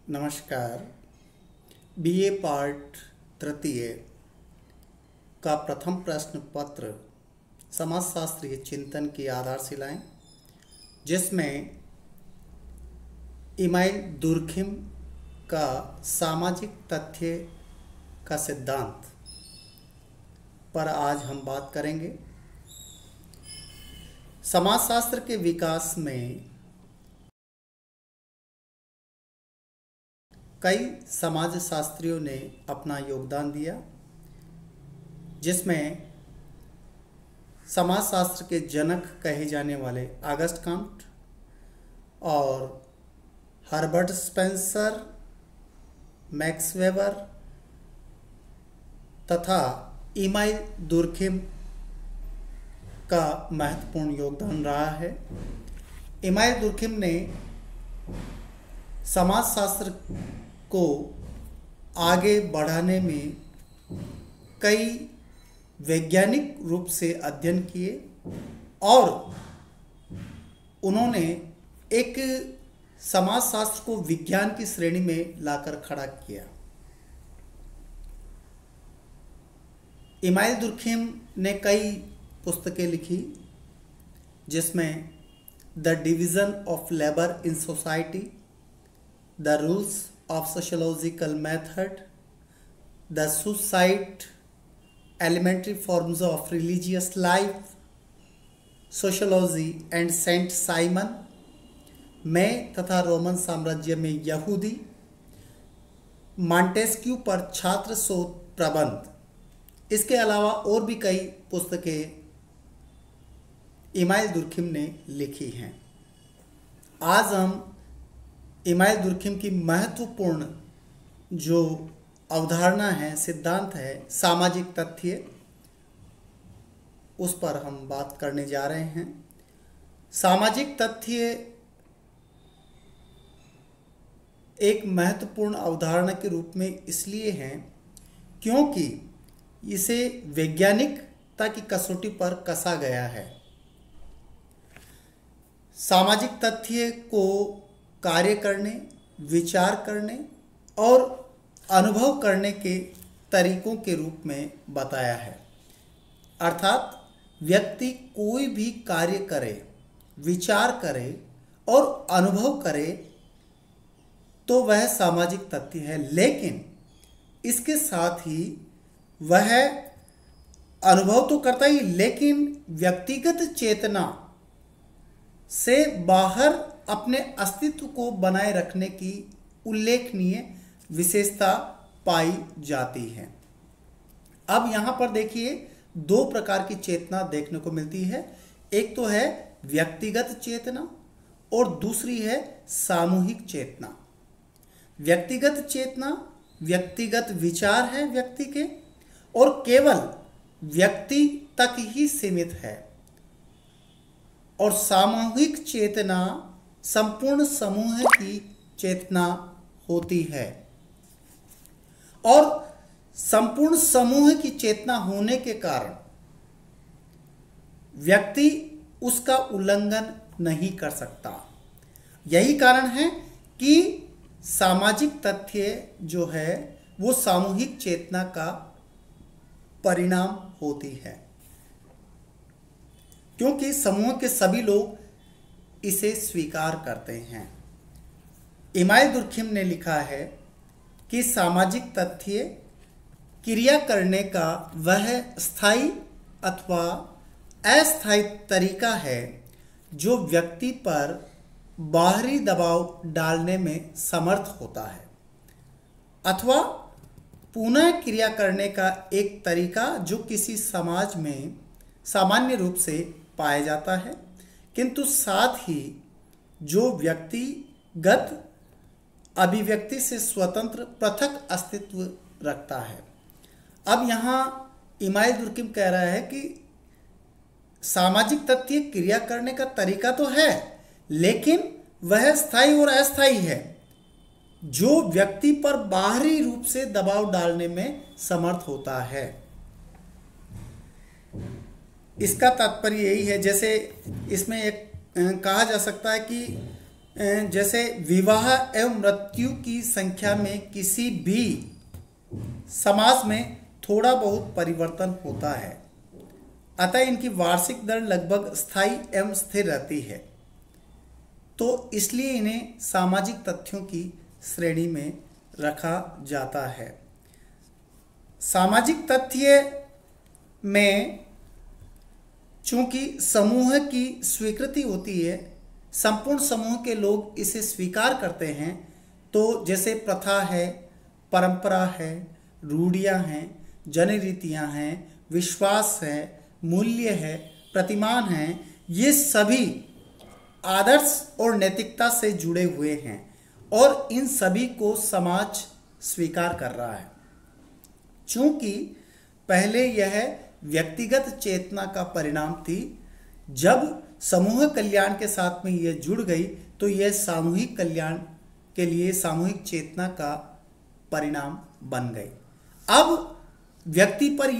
नमस्कार। BA part तृतीय का प्रथम प्रश्न पत्र समाजशास्त्रीय चिंतन की आधारशिलाएं, जिसमें इमाइल दुर्खिम का सामाजिक तथ्य का सिद्धांत पर आज हम बात करेंगे। समाजशास्त्र के विकास में कई समाजशास्त्रियों ने अपना योगदान दिया, जिसमें समाजशास्त्र के जनक कहे जाने वाले ऑगस्ट कॉम्ट और हर्बर्ट स्पेंसर, मैक्स वेबर तथा इमाइल दुर्खिम का महत्वपूर्ण योगदान रहा है। इमाइल दुर्खिम ने समाजशास्त्र को आगे बढ़ाने में कई वैज्ञानिक रूप से अध्ययन किए और उन्होंने एक समाजशास्त्र को विज्ञान की श्रेणी में लाकर खड़ा किया। इमाइल दुर्खिम ने कई पुस्तकें लिखी, जिसमें the division of labour in society, the rules of sociological method, the suicide, elementary forms of religious life, sociology and Saint Simon में तथा रोमन साम्राज्य में यहूदी, मॉन्टेस्क्यू पर छात्र शोध प्रबंध। इसके अलावा और भी कई पुस्तकें इमाइल दुर्खिम ने लिखी हैं। आज हम इमाइल दुर्खिम की महत्वपूर्ण जो अवधारणा है, सिद्धांत है, सामाजिक तथ्य, उस पर हम बात करने जा रहे हैं। सामाजिक तथ्य एक महत्वपूर्ण अवधारणा के रूप में इसलिए है क्योंकि इसे वैज्ञानिकता की कसौटी पर कसा गया है। सामाजिक तथ्य को कार्य करने, विचार करने और अनुभव करने के तरीकों के रूप में बताया है। अर्थात व्यक्ति कोई भी कार्य करे, विचार करे और अनुभव करे तो वह सामाजिक तथ्य है, लेकिन इसके साथ ही वह अनुभव तो करता ही, लेकिन व्यक्तिगत चेतना से बाहर अपने अस्तित्व को बनाए रखने की उल्लेखनीय विशेषता पाई जाती है। अब यहाँ पर देखिए, दो प्रकार की चेतना देखने को मिलती है। एक तो है व्यक्तिगत चेतना और दूसरी है सामूहिक चेतना। व्यक्तिगत चेतना व्यक्तिगत विचार है व्यक्ति के और केवल व्यक्ति तक ही सीमित है, और सामूहिक चेतना संपूर्ण समूह की चेतना होती है। और संपूर्ण समूह की चेतना होने के कारण व्यक्ति उसका उल्लंघन नहीं कर सकता। यही कारण है कि सामाजिक तथ्य जो है वो सामूहिक चेतना का परिणाम होती है, क्योंकि समूह के सभी लोग इसे स्वीकार करते हैं। इमाइल दुर्खिम ने लिखा है कि सामाजिक तथ्य क्रिया करने का वह स्थायी अथवा अस्थायी तरीका है जो व्यक्ति पर बाहरी दबाव डालने में समर्थ होता है, अथवा पुनः क्रिया करने का एक तरीका जो किसी समाज में सामान्य रूप से पाया जाता है, किंतु साथ ही जो व्यक्तिगत अभिव्यक्ति से स्वतंत्र पृथक अस्तित्व रखता है। अब यहाँ इमाइल दुर्खिम कह रहा है कि सामाजिक तथ्य क्रिया करने का तरीका तो है, लेकिन वह स्थायी और अस्थायी है जो व्यक्ति पर बाहरी रूप से दबाव डालने में समर्थ होता है। इसका तात्पर्य यही है, जैसे इसमें एक कहा जा सकता है कि जैसे विवाह एवं मृत्यु की संख्या में किसी भी समाज में थोड़ा बहुत परिवर्तन होता है, अतः इनकी वार्षिक दर लगभग स्थायी एवं स्थिर रहती है, तो इसलिए इन्हें सामाजिक तथ्यों की श्रेणी में रखा जाता है। सामाजिक तथ्य में चूंकि समूह की स्वीकृति होती है, संपूर्ण समूह के लोग इसे स्वीकार करते हैं, तो जैसे प्रथा है, परंपरा है, रूढ़ियाँ हैं, जनरीतियाँ हैं, विश्वास है, मूल्य है, प्रतिमान हैं, ये सभी आदर्श और नैतिकता से जुड़े हुए हैं और इन सभी को समाज स्वीकार कर रहा है। चूंकि पहले यह व्यक्तिगत चेतना का परिणाम थी, जब समूह कल्याण के साथ में यह जुड़ गई तो यह सामूहिक कल्याण के लिए सामूहिक चेतना का परिणाम बन गई। अब व्यक्ति पर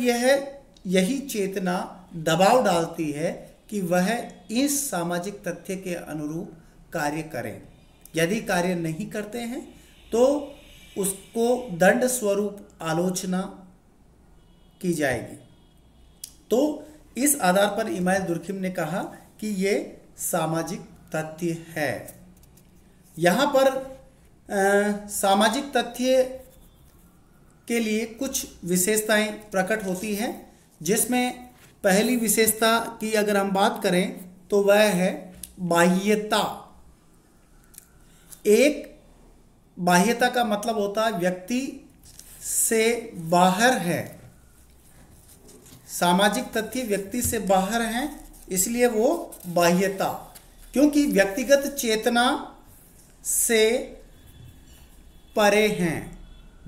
यही चेतना दबाव डालती है कि वह इस सामाजिक तथ्य के अनुरूप कार्य करें। यदि कार्य नहीं करते हैं तो उसको दंड स्वरूप आलोचना की जाएगी। तो इस आधार पर इमानुएल दुर्खिम ने कहा कि ये सामाजिक तथ्य है। यहाँ पर सामाजिक तथ्य के लिए कुछ विशेषताएं प्रकट होती हैं, जिसमें पहली विशेषता की अगर हम बात करें तो वह है बाह्यता। एक बाह्यता का मतलब होता है व्यक्ति से बाहर है। सामाजिक तथ्य व्यक्ति से बाहर हैं, इसलिए वो बाह्यता, क्योंकि व्यक्तिगत चेतना से परे हैं,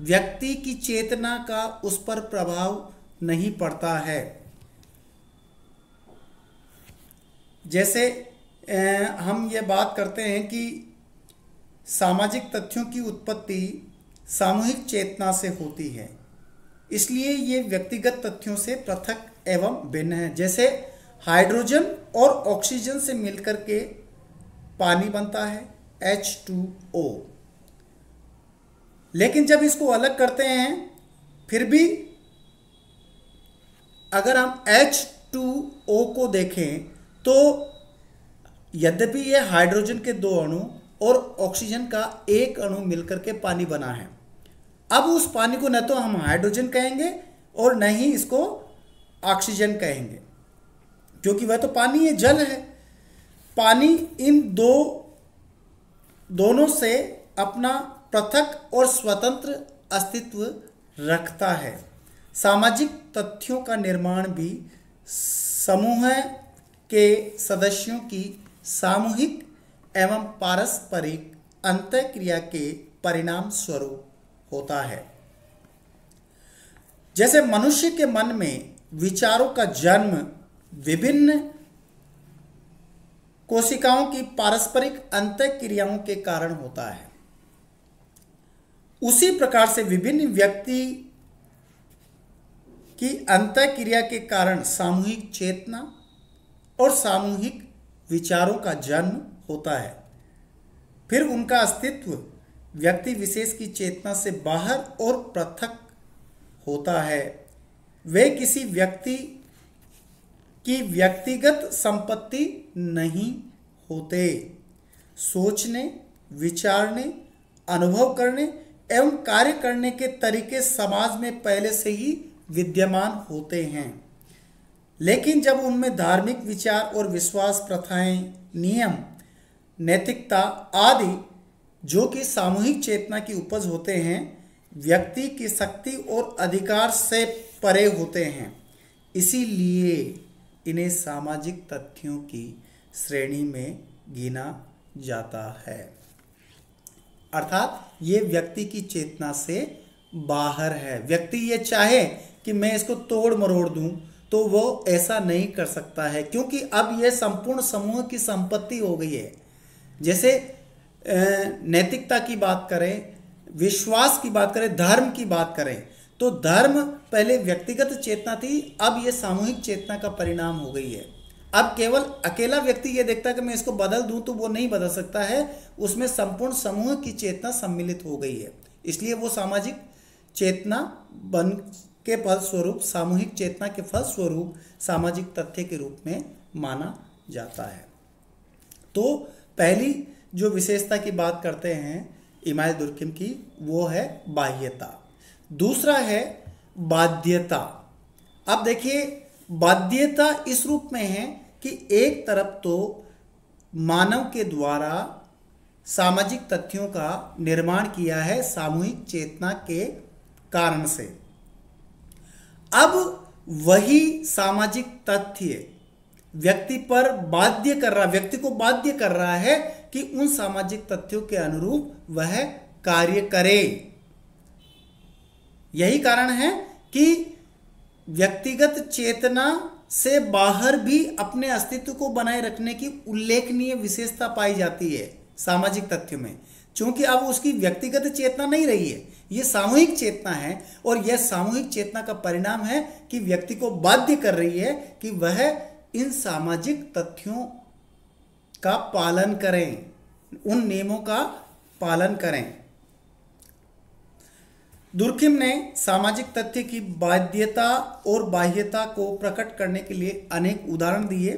व्यक्ति की चेतना का उस पर प्रभाव नहीं पड़ता है। जैसे हम ये बात करते हैं कि सामाजिक तथ्यों की उत्पत्ति सामूहिक चेतना से होती है, इसलिए ये व्यक्तिगत तथ्यों से पृथक एवं भिन्न है। जैसे हाइड्रोजन और ऑक्सीजन से मिलकर के पानी बनता है H2O, लेकिन जब इसको अलग करते हैं फिर भी अगर हम H2O को देखें तो यद्यपि यह हाइड्रोजन के 2 अणु और ऑक्सीजन का 1 अणु मिलकर के पानी बना है। अब उस पानी को न तो हम हाइड्रोजन कहेंगे और न ही इसको ऑक्सीजन कहेंगे, क्योंकि वह तो पानी है, जल है। पानी इन दोनों से अपना पृथक और स्वतंत्र अस्तित्व रखता है। सामाजिक तथ्यों का निर्माण भी समूह के सदस्यों की सामूहिक एवं पारस्परिक अंतःक्रिया के परिणाम स्वरूप होता है। जैसे मनुष्य के मन में विचारों का जन्म विभिन्न कोशिकाओं की पारस्परिक अंतःक्रियाओं के कारण होता है, उसी प्रकार से विभिन्न व्यक्ति की अंतःक्रिया के कारण सामूहिक चेतना और सामूहिक विचारों का जन्म होता है। फिर उनका अस्तित्व व्यक्ति विशेष की चेतना से बाहर और पृथक होता है। वे किसी व्यक्ति की व्यक्तिगत संपत्ति नहीं होते। सोचने, विचारने, अनुभव करने एवं कार्य करने के तरीके समाज में पहले से ही विद्यमान होते हैं, लेकिन जब उनमें धार्मिक विचार और विश्वास, प्रथाएं, नियम, नैतिकता आदि जो कि सामूहिक चेतना की उपज होते हैं, व्यक्ति की शक्ति और अधिकार से परे होते हैं, इसीलिए इन्हें सामाजिक तथ्यों की श्रेणी में गिना जाता है। अर्थात ये व्यक्ति की चेतना से बाहर है। व्यक्ति ये चाहे कि मैं इसको तोड़ मरोड़ दूं तो वो ऐसा नहीं कर सकता है, क्योंकि अब ये संपूर्ण समूह की संपत्ति हो गई है। जैसे नैतिकता की बात करें, विश्वास की बात करें, धर्म की बात करें, तो धर्म पहले व्यक्तिगत चेतना थी, अब ये सामूहिक चेतना का परिणाम हो गई है। अब केवल अकेला व्यक्ति ये देखता है कि मैं इसको बदल दूं तो वो नहीं बदल सकता है, उसमें संपूर्ण समूह की चेतना सम्मिलित हो गई है, इसलिए वो सामाजिक चेतना बन के फलस्वरूप, सामूहिक चेतना के फलस्वरूप सामाजिक तथ्य के रूप में माना जाता है। तो पहली जो विशेषता की बात करते हैं इमानुएल दुर्किम की, वो है बाह्यता। दूसरा है बाध्यता। अब देखिए, बाध्यता इस रूप में है कि एक तरफ तो मानव के द्वारा सामाजिक तथ्यों का निर्माण किया है सामूहिक चेतना के कारण से, अब वही सामाजिक तथ्य व्यक्ति पर बाध्य कर रहा, व्यक्ति को बाध्य कर रहा है कि उन सामाजिक तथ्यों के अनुरूप वह कार्य करे। यही कारण है कि व्यक्तिगत चेतना से बाहर भी अपने अस्तित्व को बनाए रखने की उल्लेखनीय विशेषता पाई जाती है सामाजिक तथ्यों में, क्योंकि अब उसकी व्यक्तिगत चेतना नहीं रही है, ये सामूहिक चेतना है, और यह सामूहिक चेतना का परिणाम है कि व्यक्ति को बाध्य कर रही है कि वह इन सामाजिक तथ्यों का पालन करें, उन नियमों का पालन करें। दुर्किम ने सामाजिक तथ्य की बाध्यता और बाह्यता को प्रकट करने के लिए अनेक उदाहरण दिए,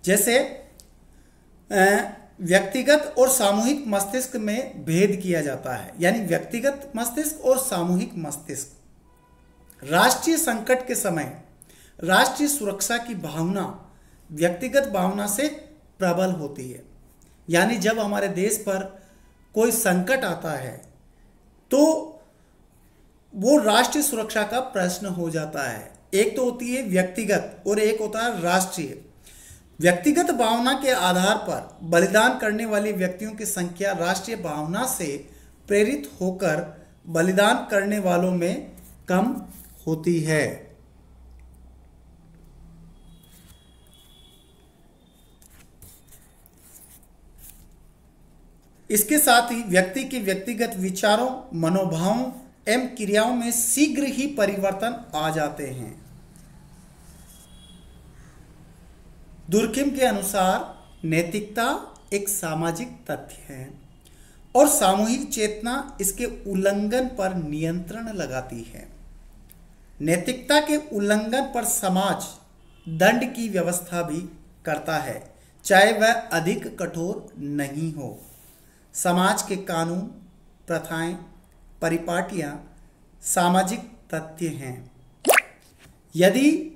जैसे व्यक्तिगत और सामूहिक मस्तिष्क में भेद किया जाता है, यानी व्यक्तिगत मस्तिष्क और सामूहिक मस्तिष्क। राष्ट्रीय संकट के समय राष्ट्रीय सुरक्षा की भावना व्यक्तिगत भावना से प्रबल होती है, यानी जब हमारे देश पर कोई संकट आता है तो वो राष्ट्रीय सुरक्षा का प्रश्न हो जाता है। एक तो होती है व्यक्तिगत और एक होता है राष्ट्रीय। व्यक्तिगत भावना के आधार पर बलिदान करने वाले व्यक्तियों की संख्या राष्ट्रीय भावना से प्रेरित होकर बलिदान करने वालों में कम होती है। इसके साथ ही व्यक्ति के व्यक्तिगत विचारों, मनोभावों एवं क्रियाओं में शीघ्र ही परिवर्तन आ जाते हैं। दुर्किम के अनुसार नैतिकता एक सामाजिक तथ्य है और सामूहिक चेतना इसके उल्लंघन पर नियंत्रण लगाती है। नैतिकता के उल्लंघन पर समाज दंड की व्यवस्था भी करता है, चाहे वह अधिक कठोर नहीं हो। समाज के कानून, प्रथाएं, परिपाटियां सामाजिक तथ्य हैं। यदि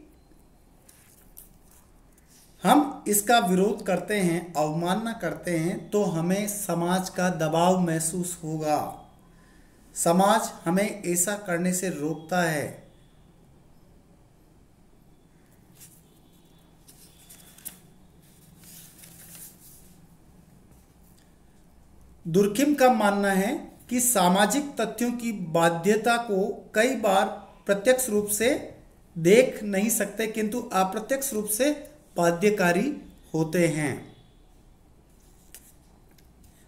हम इसका विरोध करते हैं, अवमानना करते हैं, तो हमें समाज का दबाव महसूस होगा। समाज हमें ऐसा करने से रोकता है। दुर्किम का मानना है कि सामाजिक तथ्यों की बाध्यता को कई बार प्रत्यक्ष रूप से देख नहीं सकते, किंतु अप्रत्यक्ष रूप से बाध्यकारी होते हैं।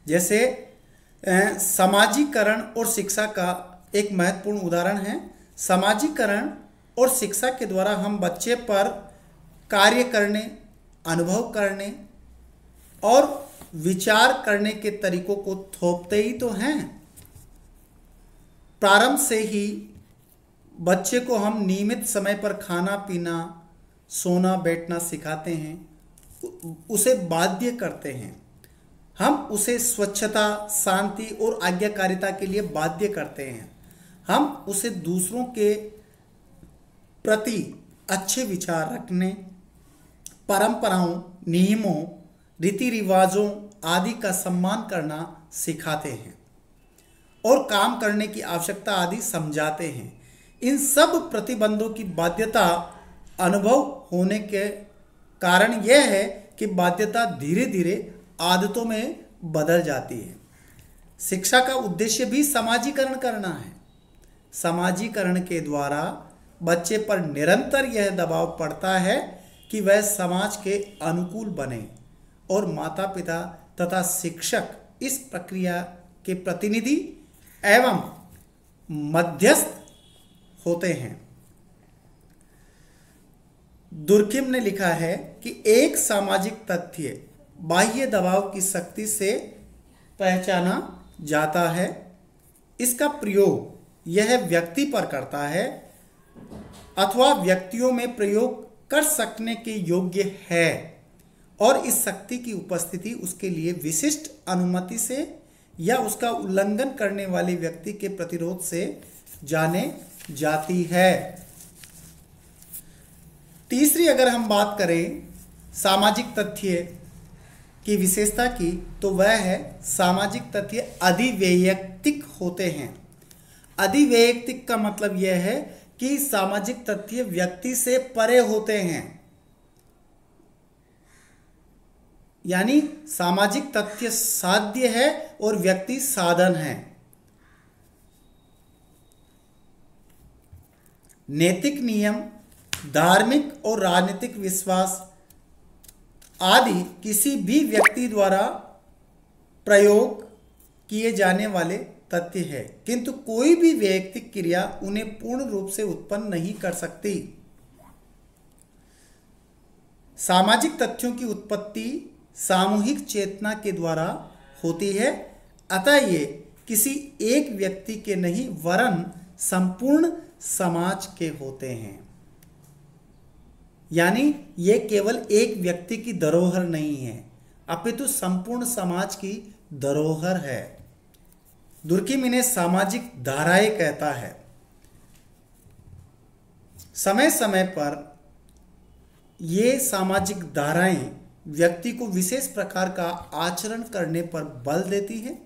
जैसे समाजीकरण और शिक्षा का एक महत्वपूर्ण उदाहरण है। समाजीकरण और शिक्षा के द्वारा हम बच्चे पर कार्य करने, अनुभव करने और विचार करने के तरीकों को थोपते ही तो हैं। प्रारंभ से ही बच्चे को हम नियमित समय पर खाना पीना, सोना बैठना सिखाते हैं, उसे बाध्य करते हैं। हम उसे स्वच्छता, शांति और आज्ञाकारिता के लिए बाध्य करते हैं। हम उसे दूसरों के प्रति अच्छे विचार रखने, परंपराओं, नियमों, रीति रिवाजों आदि का सम्मान करना सिखाते हैं और काम करने की आवश्यकता आदि समझाते हैं। इन सब प्रतिबंधों की बाध्यता अनुभव होने के कारण यह है कि बाध्यता धीरे धीरे आदतों में बदल जाती है। शिक्षा का उद्देश्य भी समाजीकरण करना है। समाजीकरण के द्वारा बच्चे पर निरंतर यह दबाव पड़ता है कि वह समाज के अनुकूल बने और माता पिता तथा शिक्षक इस प्रक्रिया के प्रतिनिधि एवं मध्यस्थ होते हैं। दुर्खिम ने लिखा है कि एक सामाजिक तथ्य बाह्य दबाव की शक्ति से पहचाना जाता है। इसका प्रयोग यह व्यक्ति पर करता है अथवा व्यक्तियों में प्रयोग कर सकने के योग्य है और इस शक्ति की उपस्थिति उसके लिए विशिष्ट अनुमति से या उसका उल्लंघन करने वाले व्यक्ति के प्रतिरोध से जाने जाती है। तीसरी अगर हम बात करें सामाजिक तथ्य की विशेषता की, तो वह है सामाजिक तथ्य अधिवैयक्तिक होते हैं। अधिवैयक्तिक का मतलब यह है कि सामाजिक तथ्य व्यक्ति से परे होते हैं, यानी सामाजिक तथ्य साध्य है और व्यक्ति साधन है। नैतिक नियम, धार्मिक और राजनीतिक विश्वास आदि किसी भी व्यक्ति द्वारा प्रयोग किए जाने वाले तथ्य है, किंतु कोई भी वैयक्तिक क्रिया उन्हें पूर्ण रूप से उत्पन्न नहीं कर सकती। सामाजिक तथ्यों की उत्पत्ति सामूहिक चेतना के द्वारा होती है, अतः ये किसी एक व्यक्ति के नहीं वरन संपूर्ण समाज के होते हैं। यानी ये केवल एक व्यक्ति की धरोहर नहीं है, अपितु संपूर्ण समाज की धरोहर है। दुर्खिम इन्हें सामाजिक धाराएं कहता है। समय समय पर ये सामाजिक धाराएं व्यक्ति को विशेष प्रकार का आचरण करने पर बल देती है।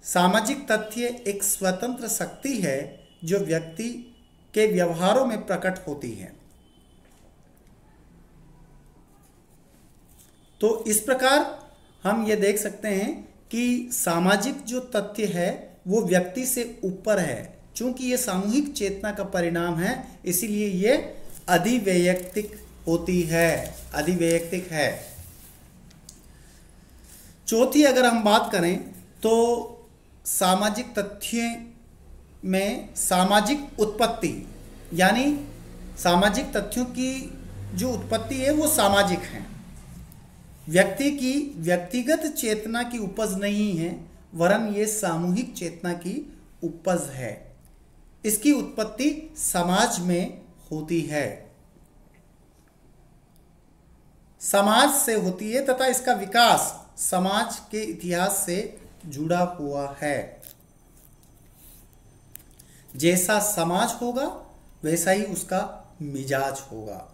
सामाजिक तथ्य एक स्वतंत्र शक्ति है जो व्यक्ति के व्यवहारों में प्रकट होती है। तो इस प्रकार हम ये देख सकते हैं कि सामाजिक जो तथ्य है वो व्यक्ति से ऊपर है। चूंकि ये सामूहिक चेतना का परिणाम है, इसीलिए ये अधिवैयक्तिक होती है, अधिवैयक्तिक है। चौथी अगर हम बात करें तो सामाजिक तथ्य में सामाजिक उत्पत्ति, यानी सामाजिक तथ्यों की जो उत्पत्ति है वो सामाजिक है। व्यक्ति की व्यक्तिगत चेतना की उपज नहीं है, वरन ये सामूहिक चेतना की उपज है। इसकी उत्पत्ति समाज में होती है, समाज से होती है तथा इसका विकास समाज के इतिहास से जुड़ा हुआ है। जैसा समाज होगा वैसा ही उसका मिजाज होगा,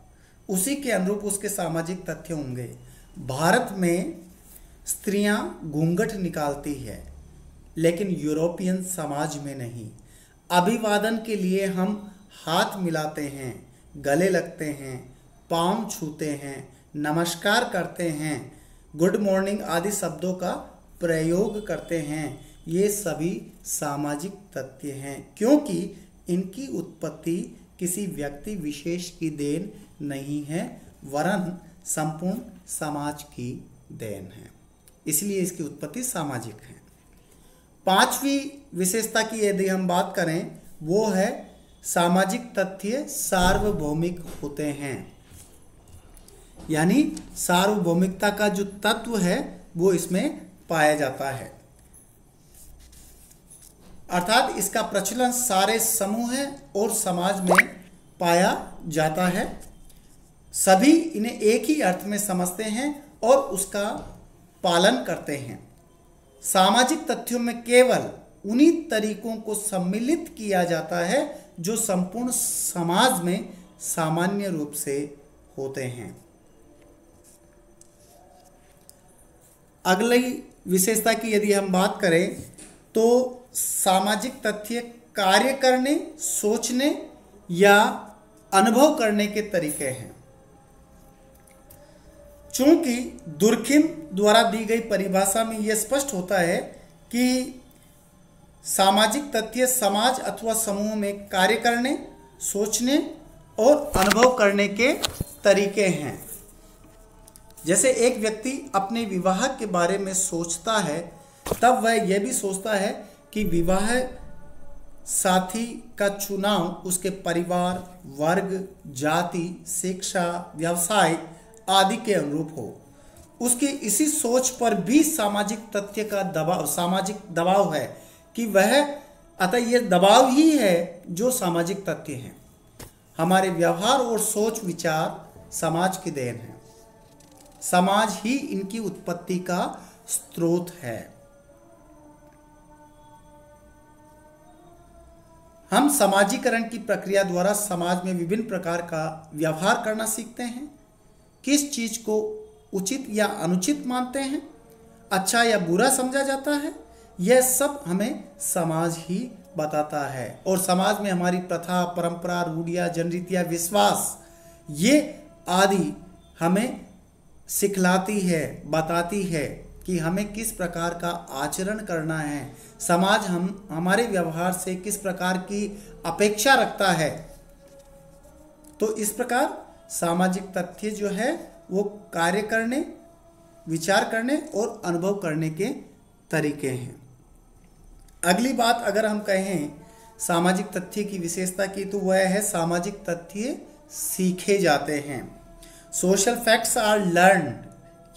उसी के अनुरूप उसके सामाजिक तथ्य होंगे। भारत में स्त्रियां घूंघट निकालती है, लेकिन यूरोपियन समाज में नहीं। अभिवादन के लिए हम हाथ मिलाते हैं, गले लगते हैं, पाँव छूते हैं, नमस्कार करते हैं, गुड मॉर्निंग आदि शब्दों का प्रयोग करते हैं। ये सभी सामाजिक तथ्य हैं, क्योंकि इनकी उत्पत्ति किसी व्यक्ति विशेष की देन नहीं है, वरन संपूर्ण समाज की देन है। इसलिए इसकी उत्पत्ति सामाजिक है। पांचवी विशेषता की यदि हम बात करें, वो है सामाजिक तथ्य सार्वभौमिक होते हैं। यानी सार्वभौमिकता का जो तत्व है वो इसमें पाया जाता है, अर्थात इसका प्रचलन सारे समूह और समाज में पाया जाता है। सभी इन्हें एक ही अर्थ में समझते हैं और उसका पालन करते हैं। सामाजिक तथ्यों में केवल उन्हीं तरीकों को सम्मिलित किया जाता है जो संपूर्ण समाज में सामान्य रूप से होते हैं। अगली विशेषता की यदि हम बात करें तो सामाजिक तथ्य कार्य करने, सोचने या अनुभव करने के तरीके हैं। चूंकि दुर्खिम द्वारा दी गई परिभाषा में यह स्पष्ट होता है कि सामाजिक तथ्य समाज अथवा समूह में कार्य करने, सोचने और अनुभव करने के तरीके हैं। जैसे एक व्यक्ति अपने विवाह के बारे में सोचता है, तब वह यह भी सोचता है कि विवाह साथी का चुनाव उसके परिवार, वर्ग, जाति, शिक्षा, व्यवसाय आदि के अनुरूप हो। उसकी इसी सोच पर भी सामाजिक तथ्य का दबाव, सामाजिक दबाव है कि वह, अतः यह दबाव ही है जो सामाजिक तथ्य हैं। हमारे व्यवहार और सोच विचार समाज की देन है। समाज ही इनकी उत्पत्ति का स्रोत है। हम समाजीकरण की प्रक्रिया द्वारा समाज में विभिन्न प्रकार का व्यवहार करना सीखते हैं। किस चीज को उचित या अनुचित मानते हैं, अच्छा या बुरा समझा जाता है, यह सब हमें समाज ही बताता है। और समाज में हमारी प्रथा, परंपरा, रूढ़ियाँ, जनरीतियाँ, विश्वास, ये आदि हमें सिखलाती है, बताती है कि हमें किस प्रकार का आचरण करना है। समाज हमारे व्यवहार से किस प्रकार की अपेक्षा रखता है। तो इस प्रकार सामाजिक तथ्य जो है वो कार्य करने, विचार करने और अनुभव करने के तरीके हैं। अगली बात अगर हम कहें सामाजिक तथ्य की विशेषता की, तो वह है सामाजिक तथ्य सीखे जाते हैं। सोशल फैक्ट्स आर लर्न्ड,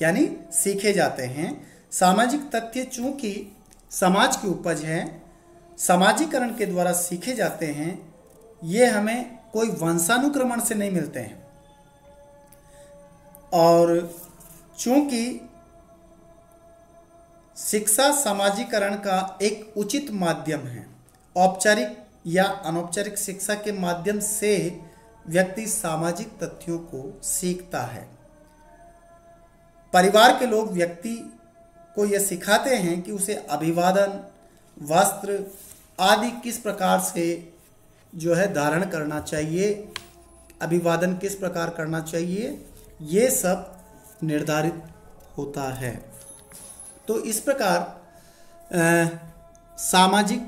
यानी सीखे जाते हैं। सामाजिक तथ्य चूंकि समाज की उपज है, समाजीकरण के द्वारा सीखे जाते हैं। ये हमें कोई वंशानुक्रमण से नहीं मिलते हैं। और चूंकि शिक्षा समाजीकरण का एक उचित माध्यम है, औपचारिक या अनौपचारिक शिक्षा के माध्यम से व्यक्ति सामाजिक तथ्यों को सीखता है। परिवार के लोग व्यक्ति को यह सिखाते हैं कि उसे अभिवादन, वस्त्र आदि किस प्रकार से जो है धारण करना चाहिए, अभिवादन किस प्रकार करना चाहिए, ये सब निर्धारित होता है। तो इस प्रकार सामाजिक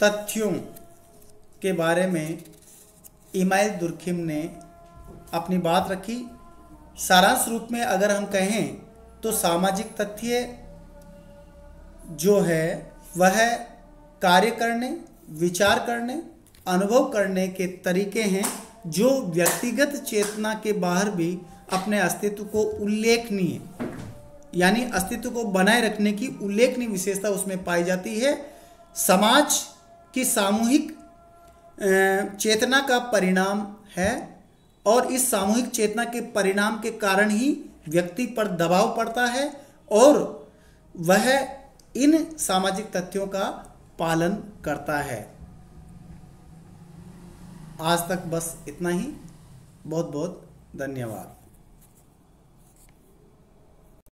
तथ्यों के बारे में इमाइल दुर्खिम ने अपनी बात रखी। सारांश रूप में अगर हम कहें तो सामाजिक तथ्य जो है वह कार्य करने, विचार करने, अनुभव करने के तरीके हैं जो व्यक्तिगत चेतना के बाहर भी अपने अस्तित्व को उल्लेखनीय, यानी अस्तित्व को बनाए रखने की उल्लेखनीय विशेषता उसमें पाई जाती है। समाज की सामूहिक चेतना का परिणाम है और इस सामूहिक चेतना के परिणाम के कारण ही व्यक्ति पर दबाव पड़ता है और वह इन सामाजिक तथ्यों का पालन करता है। आज तक बस इतना ही। बहुत बहुत धन्यवाद।